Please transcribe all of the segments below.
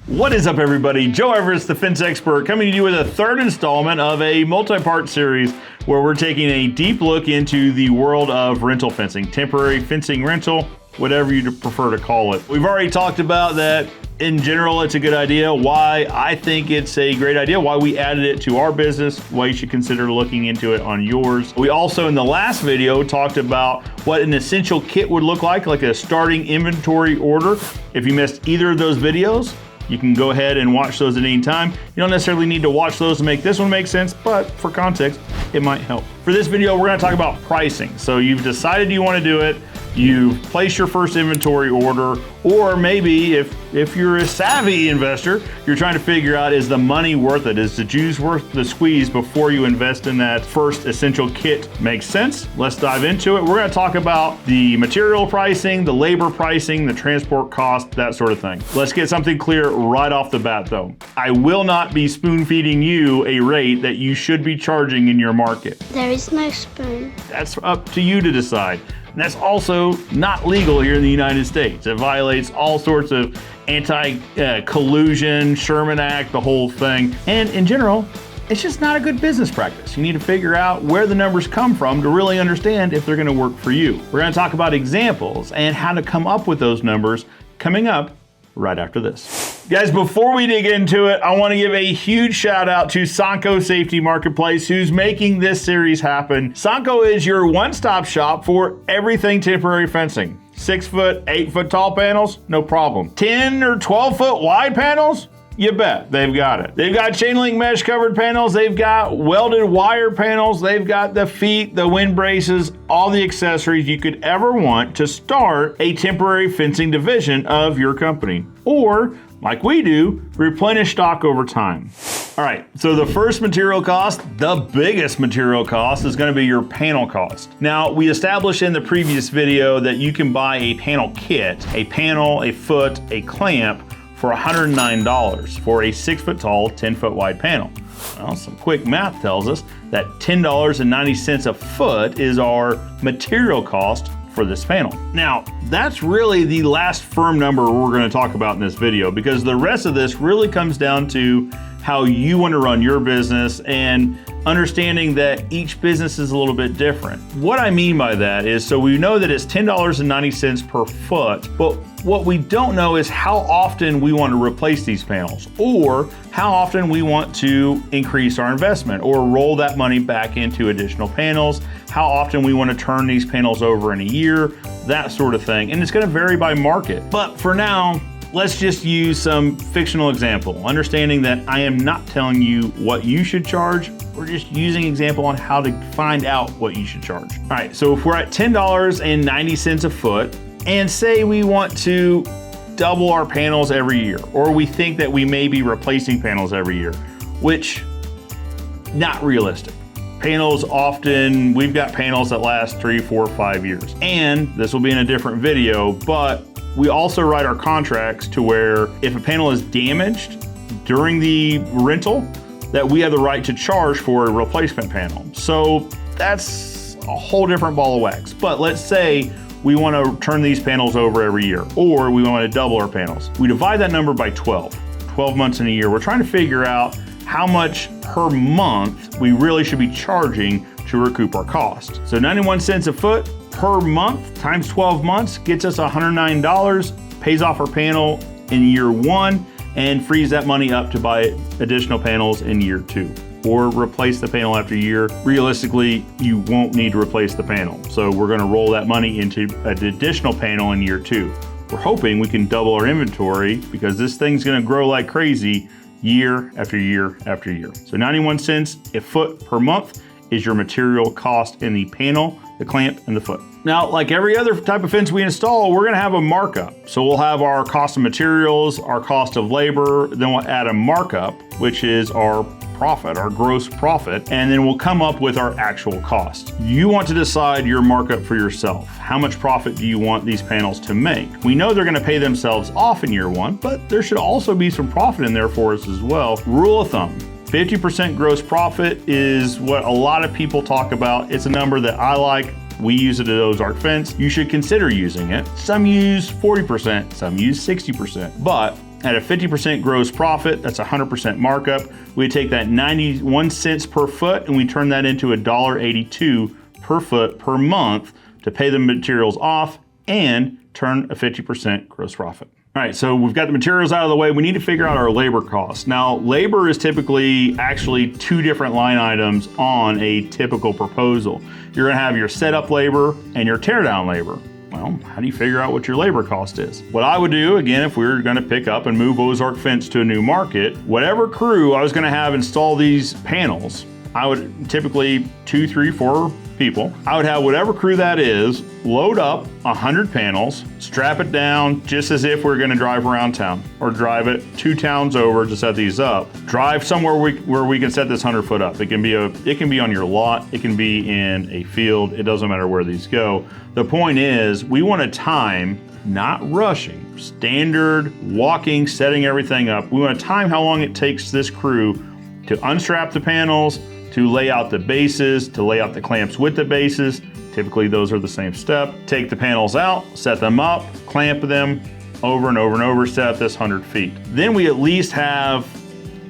What is up, everybody? Joe Everest, the fence expert, coming to you with a third installment of a multi-part series where we're taking a deep look into the world of rental fencing, temporary fencing rental, whatever you prefer to call it. We've already talked about that. In general, it's a good idea. Why I think it's a great idea, why we added it to our business, why you should consider looking into it on yours. We also, in the last video, talked about what an essential kit would look like a starting inventory order. If you missed either of those videos, you can go ahead and watch those at any time. You don't necessarily need to watch those to make this one make sense, but for context, it might help. For this video, we're gonna talk about pricing. So you've decided you wanna do it, you've placed your first inventory order, or maybe if you're a savvy investor, you're trying to figure out, is the money worth it? Is the juice worth the squeeze before you invest in that first essential kit? Makes sense? Let's dive into it. We're gonna talk about the material pricing, the labor pricing, the transport cost, that sort of thing. Let's get something clear right off the bat though. I will not be spoon feeding you a rate that you should be charging in your market. There is no spoon. That's up to you to decide. And that's also not legal here in the United States. It violates all sorts of anti-collusion, Sherman Act, the whole thing. And in general, it's just not a good business practice. You need to figure out where the numbers come from to really understand if they're gonna work for you. We're gonna talk about examples and how to come up with those numbers coming up right after this. Guys, before we dig into it, I want to give a huge shout out to Sanco Safety Marketplace, who's making this series happen. Sanco is your one-stop shop for everything temporary fencing. 6 foot, 8 foot tall panels, no problem. 10 or 12 foot wide panels, you bet, they've got it. They've got chain link mesh covered panels, they've got welded wire panels, they've got the feet, the wind braces, all the accessories you could ever want to start a temporary fencing division of your company. Or, like we do, replenish stock over time. All right, so the first material cost, the biggest material cost, is gonna be your panel cost. Now, we established in the previous video that you can buy a panel kit, a panel, a foot, a clamp, for $109 for a 6 foot tall, 10 foot wide panel. Well, some quick math tells us that $10.90 a foot is our material cost for this panel. Now, that's really the last firm number we're gonna talk about in this video, because the rest of this really comes down to how you want to run your business and understanding that each business is a little bit different. What I mean by that is, so we know that it's $10.90 per foot, but what we don't know is how often we want to replace these panels, or how often we want to increase our investment or roll that money back into additional panels, how often we want to turn these panels over in a year, that sort of thing. And it's going to vary by market. But for now, let's just use some fictional example, understanding that I am not telling you what you should charge. We're just using an example on how to find out what you should charge. All right, so if we're at $10.90 a foot, and say we want to double our panels every year, or we think that we may be replacing panels every year, which not realistic. Panels often, we've got panels that last 3, 4, 5 years. And this will be in a different video, but we also write our contracts to where if a panel is damaged during the rental, that we have the right to charge for a replacement panel. So that's a whole different ball of wax. But let's say we want to turn these panels over every year, or we want to double our panels. We divide that number by 12 months in a year. We're trying to figure out how much per month we really should be charging to recoup our cost. So 91 cents a foot per month times 12 months gets us $109, pays off our panel in year 1, and frees that money up to buy additional panels in year 2. Or replace the panel after a year. Realistically, you won't need to replace the panel. So we're gonna roll that money into an additional panel in year 2. We're hoping we can double our inventory because this thing's gonna grow like crazy year after year after year. So 91 cents a foot per month is your material cost in the panel, the clamp, and the foot. Now, like every other type of fence we install, we're gonna have a markup. So we'll have our cost of materials, our cost of labor, then we'll add a markup, which is our profit, our gross profit, and then we'll come up with our actual cost. You want to decide your markup for yourself. How much profit do you want these panels to make? We know they're gonna pay themselves off in year 1, but there should also be some profit in there for us as well. Rule of thumb, 50% gross profit is what a lot of people talk about. It's a number that I like. We use it at Ozark Fence. You should consider using it. Some use 40%, some use 60%. But at a 50% gross profit, that's 100% markup. We take that 91 cents per foot and we turn that into $1.82 per foot per month to pay the materials off and turn a 50% gross profit. All right, so we've got the materials out of the way. We need to figure out our labor costs. Now, labor is typically actually two different line items on a typical proposal. You're gonna have your setup labor and your teardown labor. Well, how do you figure out what your labor cost is? What I would do, again, if we were gonna pick up and move Ozark Fence to a new market, whatever crew I was gonna have install these panels, I would typically 2, 3, 4 people. I would have whatever crew that is, load up 100 panels, strap it down just as if we're gonna drive around town or drive it 2 towns over to set these up. Drive somewhere where we can set this 100 foot up. It can be on your lot, it can be in a field, it doesn't matter where these go. The point is, we want to time, not rushing, standard walking, setting everything up. We want to time how long it takes this crew to unstrap the panels, to lay out the bases, to lay out the clamps with the bases. Typically those are the same step. Take the panels out, set them up, clamp them over and over and over, set up this 100 feet. Then we at least have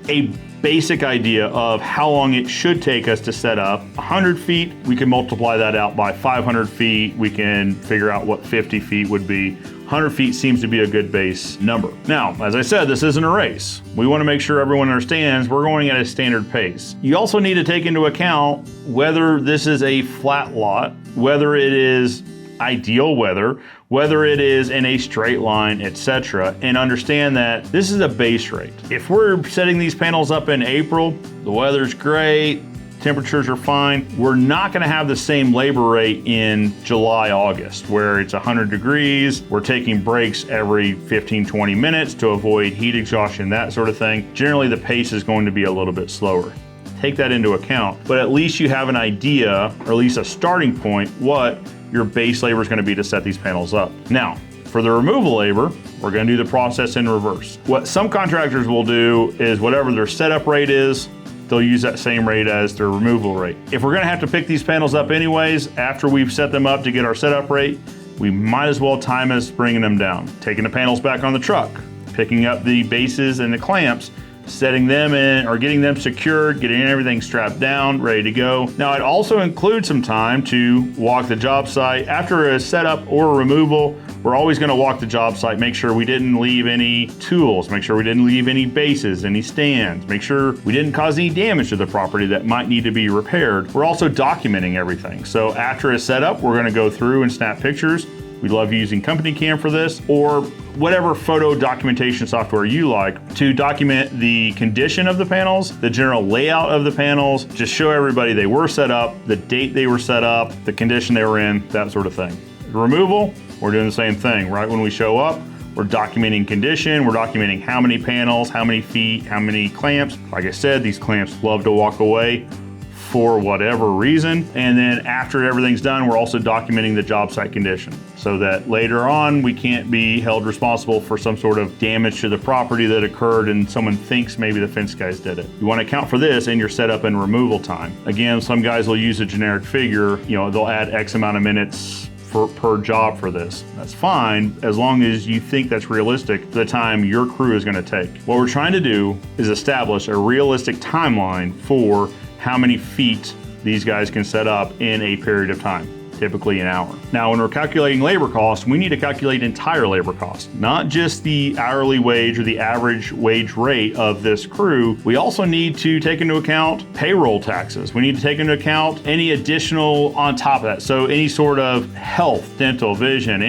a basic idea of how long it should take us to set up. 100 feet, we can multiply that out by 500 feet. We can figure out what 50 feet would be. 100 feet seems to be a good base number. Now, as I said, this isn't a race. We want to make sure everyone understands we're going at a standard pace. You also need to take into account whether this is a flat lot, whether it is ideal weather, whether it is in a straight line, etc., and understand that this is a base rate. If we're setting these panels up in April, the weather's great, temperatures are fine, we're not gonna have the same labor rate in July, August, where it's 100 degrees, we're taking breaks every 15, 20 minutes to avoid heat exhaustion, that sort of thing. Generally, the pace is going to be a little bit slower. Take that into account, but at least you have an idea, or at least a starting point, what your base labor is gonna be to set these panels up. Now, for the removal labor, we're gonna do the process in reverse. What some contractors will do is whatever their setup rate is, they'll use that same rate as their removal rate. If we're gonna have to pick these panels up anyways, after we've set them up to get our setup rate, we might as well time us bringing them down. Taking the panels back on the truck, picking up the bases and the clamps, setting them in or getting them secured, getting everything strapped down, ready to go. Now, it also includes some time to walk the job site. After a setup or a removal, we're always gonna walk the job site, make sure we didn't leave any tools, make sure we didn't leave any bases, any stands, make sure we didn't cause any damage to the property that might need to be repaired. We're also documenting everything. So after a setup, we're gonna go through and snap pictures. We love using Company Cam for this, or whatever photo documentation software you like to document the condition of the panels, the general layout of the panels, just show everybody they were set up, the date they were set up, the condition they were in, that sort of thing. Removal, we're doing the same thing. Right when we show up, we're documenting condition, we're documenting how many panels, how many feet, how many clamps. Like I said, these clamps love to walk away for whatever reason. And then after everything's done, we're also documenting the job site condition so that later on we can't be held responsible for some sort of damage to the property that occurred and someone thinks maybe the fence guys did it. You want to account for this in your setup and removal time. Again, some guys will use a generic figure, they'll add X amount of minutes per job for this. That's fine, as long as you think that's realistic for the time your crew is going to take. What we're trying to do is establish a realistic timeline for how many feet these guys can set up in a period of time, typically an hour. Now, when we're calculating labor costs, we need to calculate entire labor cost, not just the hourly wage or the average wage rate of this crew. We also need to take into account payroll taxes. We need to take into account any additional on top of that. So any sort of health, dental, vision,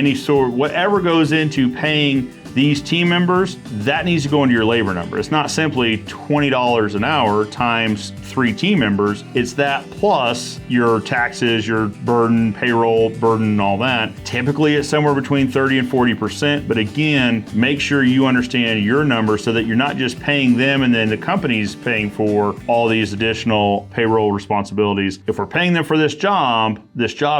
whatever goes into paying these team members, that needs to go into your labor number. It's not simply $20 an hour times 3 team members. It's that plus your taxes, your burden, payroll burden, and all that. Typically, it's somewhere between 30 and 40%. But again, make sure you understand your number so that you're not just paying them and then the company's paying for all these additional payroll responsibilities. If we're paying them for this job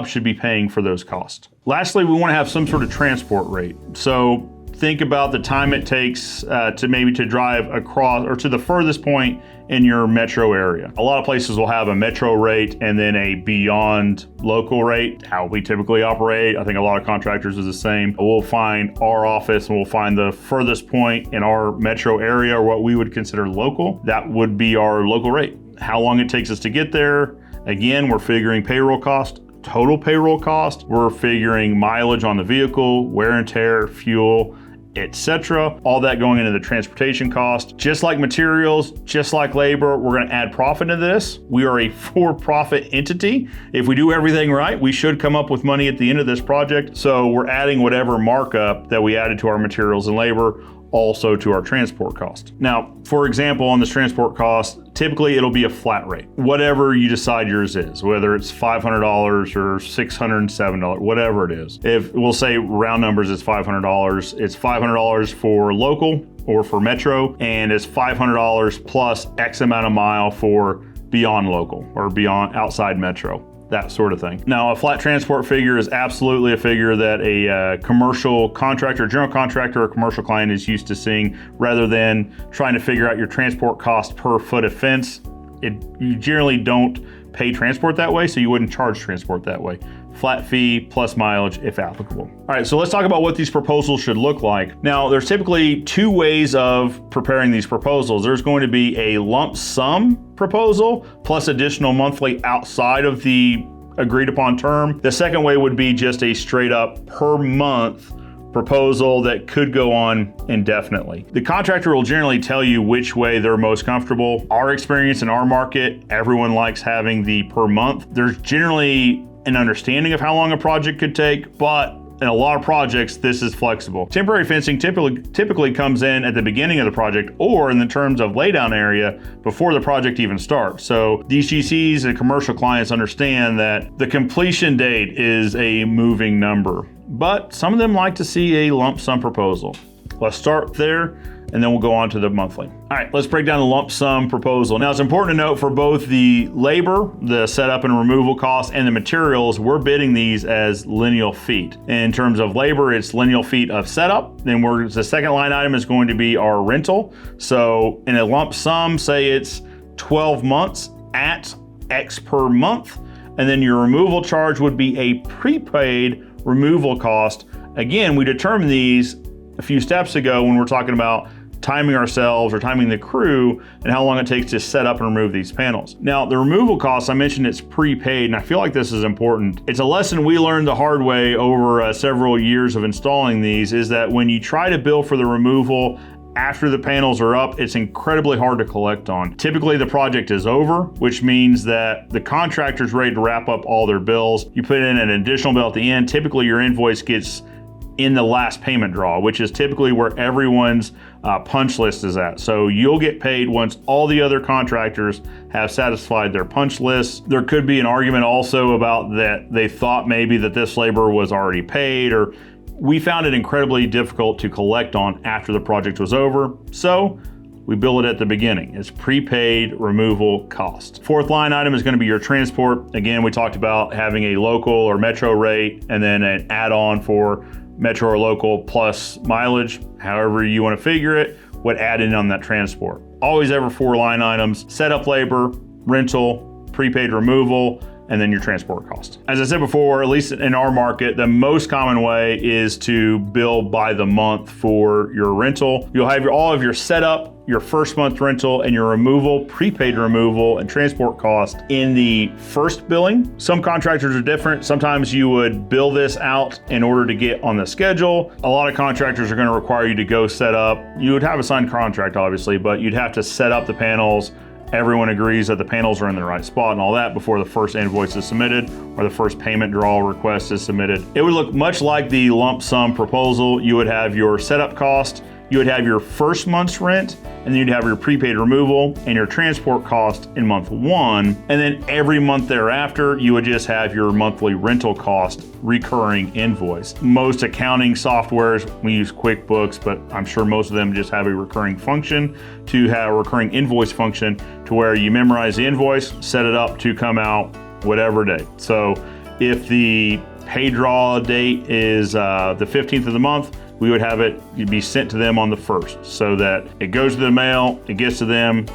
should be paying for those costs. Lastly, we want to have some sort of transport rate. So think about the time it takes to drive across or to the furthest point in your metro area. A lot of places will have a metro rate and then a beyond local rate. How we typically operate, I think a lot of contractors is the same. We'll find our office and we'll find the furthest point in our metro area, or what we would consider local. That would be our local rate. How long it takes us to get there. Again, we're figuring payroll cost, total payroll cost. We're figuring mileage on the vehicle, wear and tear, fuel, etc. All that going into the transportation cost. Just like materials, just like labor, we're going to add profit into this. We are a for-profit entity. If we do everything right, we should come up with money at the end of this project. So we're adding whatever markup that we added to our materials and labor also to our transport cost. Now, for example, on this transport cost, typically it'll be a flat rate. Whatever you decide yours is, whether it's $500 or $607, whatever it is. If we'll say round numbers, it's $500. It's $500 for local or for metro, and it's $500 plus X amount of mile for beyond local or beyond outside metro. That sort of thing. Now, a flat transport figure is absolutely a figure that a commercial contractor, general contractor, or commercial client is used to seeing, rather than trying to figure out your transport cost per foot of fence. You generally don't pay transport that way, so you wouldn't charge transport that way. Flat fee plus mileage if applicable. All right, so let's talk about what these proposals should look like. Now, there's typically two ways of preparing these proposals. There's going to be a lump sum proposal plus additional monthly outside of the agreed upon term. The second way would be just a straight up per month proposal that could go on indefinitely. The contractor will generally tell you which way they're most comfortable. Our experience in our market, everyone likes having the per month. There's generally an understanding of how long a project could take, but in a lot of projects, this is flexible. Temporary fencing typically comes in at the beginning of the project or in the terms of laydown area before the project even starts. So these GCs and commercial clients understand that the completion date is a moving number, but some of them like to see a lump sum proposal. Let's start there, and then we'll go on to the monthly. All right, let's break down the lump sum proposal. Now, it's important to note for both the labor, the setup and removal costs, and the materials, we're bidding these as lineal feet. In terms of labor, it's lineal feet of setup. Then the second line item is going to be our rental. So in a lump sum, say it's 12 months at X per month, and then your removal charge would be a prepaid removal cost. Again, we determined these a few steps ago when we're talking about timing ourselves or timing the crew and how long it takes to set up and remove these panels. Now, the removal costs, I mentioned it's prepaid, and I feel like this is important. It's a lesson we learned the hard way over several years of installing these, is that when you try to bill for the removal after the panels are up, it's incredibly hard to collect on. Typically, the project is over, which means that the contractor's ready to wrap up all their bills. You put in an additional bill at the end. Typically, your invoice gets in the last payment draw, which is typically where everyone's punch list is at. So you'll get paid once all the other contractors have satisfied their punch lists. There could be an argument also about that they thought maybe that this labor was already paid, or we found it incredibly difficult to collect on after the project was over. So we bill it at the beginning. It's prepaid removal cost. Fourth line item is going to be your transport. Again, we talked about having a local or metro rate and then an add-on for metro or local plus mileage, however you want to figure it, would add in on that transport. Always ever 4 line items: setup labor, rental, prepaid removal, and then your transport cost. As I said before, at least in our market, the most common way is to bill by the month for your rental. You'll have all of your setup, your first month rental, and your removal, prepaid removal, and transport cost in the first billing. Some contractors are different. Sometimes you would bill this out in order to get on the schedule. A lot of contractors are going to require you to go set up. You would have a signed contract, obviously, but you'd have to set up the panels. Everyone agrees that the panels are in the right spot and all that before the first invoice is submitted or the first payment draw request is submitted. It would look much like the lump sum proposal. You would have your setup cost, you would have your first month's rent, and then you'd have your prepaid removal and your transport cost in month 1. And then every month thereafter, you would just have your monthly rental cost recurring invoice. Most accounting softwares, we use QuickBooks, but I'm sure most of them just have a recurring function to have a recurring invoice function to where you memorize the invoice, set it up to come out whatever day. So if the pay draw date is the 15th of the month, we would have it be sent to them on the 1st so that it goes to the mail, it gets to them.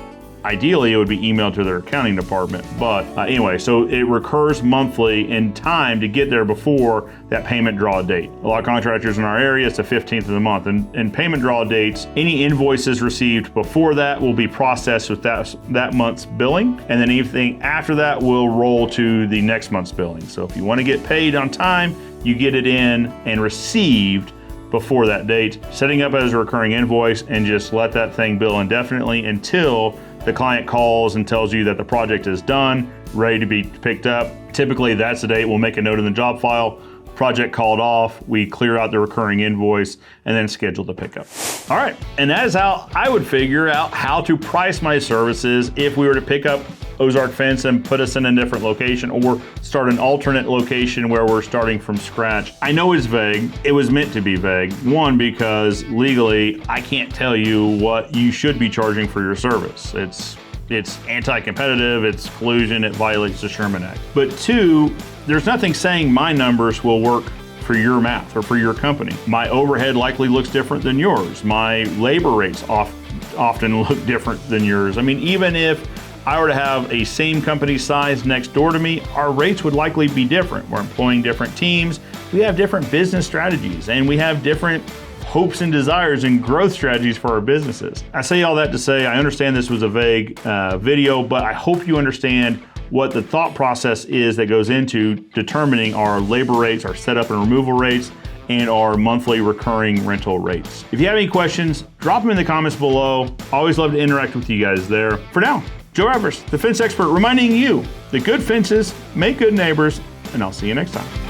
Ideally, it would be emailed to their accounting department. But anyway, so it recurs monthly in time to get there before that payment draw date. A lot of contractors in our area, it's the 15th of the month. And payment draw dates, any invoices received before that will be processed with that month's billing. And then anything after that will roll to the next month's billing. So if you want to get paid on time, you get it in and received before that date. Setting up as a recurring invoice and just let that thing bill indefinitely until the client calls and tells you that the project is done, ready to be picked up. Typically, that's the date. We'll make a note in the job file. Project called off, we clear out the recurring invoice, and then schedule the pickup. All right, and that is how I would figure out how to price my services if we were to pick up Ozark Fence and put us in a different location or start an alternate location where we're starting from scratch. I know it's vague. It was meant to be vague. One, because legally, I can't tell you what you should be charging for your service. It's anti-competitive, it's collusion, it violates the Sherman Act. But two, there's nothing saying my numbers will work for your math or for your company. My overhead likely looks different than yours. My labor rates often look different than yours. I mean, even if I were to have a same company size next door to me, our rates would likely be different. We're employing different teams, we have different business strategies, and we have different hopes and desires and growth strategies for our businesses. I say all that to say, I understand this was a vague video, but I hope you understand what the thought process is that goes into determining our labor rates, our setup and removal rates, and our monthly recurring rental rates. If you have any questions, drop them in the comments below. Always love to interact with you guys there. For now, Joe Everest, the fence expert, reminding you that good fences make good neighbors, and I'll see you next time.